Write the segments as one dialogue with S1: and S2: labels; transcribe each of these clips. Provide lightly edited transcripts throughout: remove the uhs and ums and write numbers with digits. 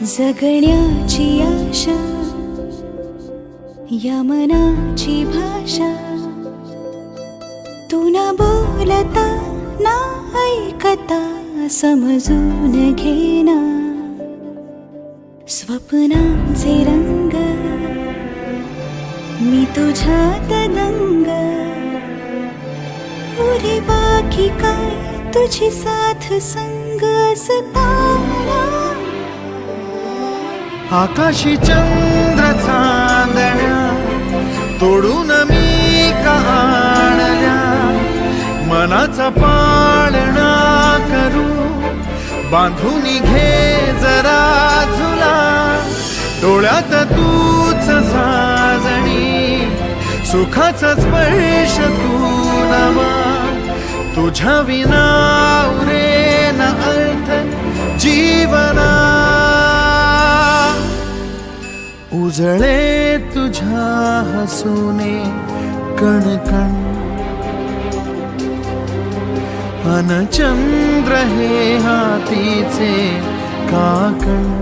S1: जगण्याची आशा या मनाची भाषा, तू न बोलता ना ऐकता समजून घेना. स्वप्नांचे रंग मी तुझ्यात दंग, उरे बाकी काय तुझी साथ संग असताना.
S2: आकाशी चंद्र चांदण्या तोडून मी का आणल्या, मनाचा पाळणा करू बांधून घे जरा झुला. डोळ्यात तूच साजणी, सुखाचा स्पर्श तू नवा. तुझ्या विना उरेन अर्थ जीवना. उजळे तुझ्या हसूने कणकण, अन चंद्र हे हातीचे काकण.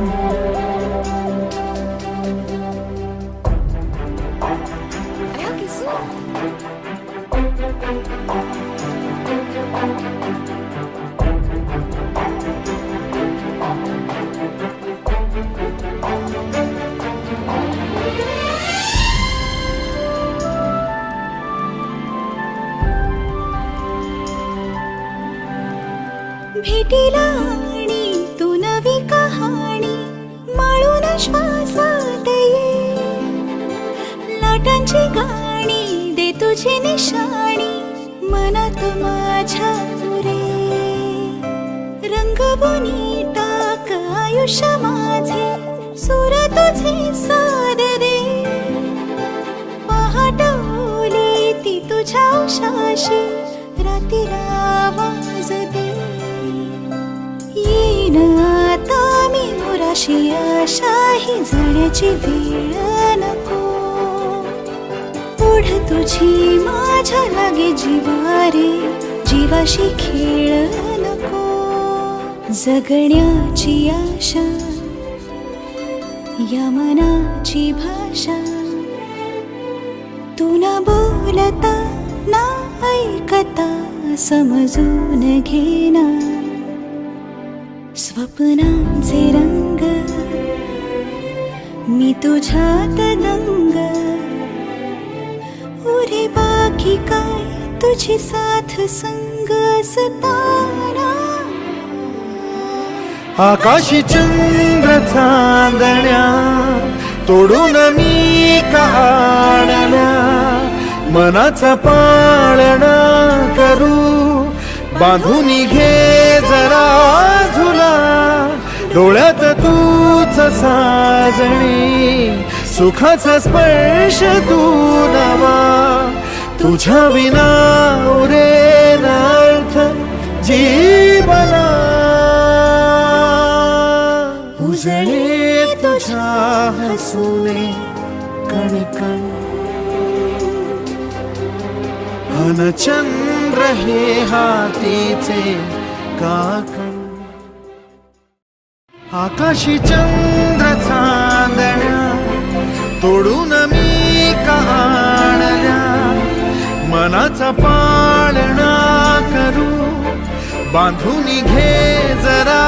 S1: भेटीला आणि तू नवी कहाणी माळून श्वासात ये. लाटांची गाणी दे तुझी निशाणी मनात माझ्या रे. रंगवून टाक आयुष्य माझे, सूर तुझे साद दे. पहाटवली ती तुझ्या उशाशी, रातीला आवाज दे. येईन आता मी उराशी आशा, ही जाण्याची वेळ नको. पुढ तुझी माझ्या लागे जीवारे, जीवाशी खेळ नको. जगण्याची आशा या मनाची भाषा, तू न बोलता ना ऐकता समजून घेना. स्वप्नांचे रंग मी तुझ्यात दंग, उरे बाकी काय तुझी साथ संग असताना.
S2: आकाशी चंद्र चांदण्या तोडून मी का आणल्या, मनाचा पाळणा करू बांधून घे जरा झुला. डोळ्यात तूच साजणी, सुखाचा स्पर्श तू नवा. तुझ्या विना उरेन अर्थ जीवना. उजळे तुझ्या हसूने कणकण, अन चंद्र हे हातीचे काकण. आकाशी चंद्र चांदण्या तोडून मी का आणल्या, मनाचा पाळणा करू बांधून घे जरा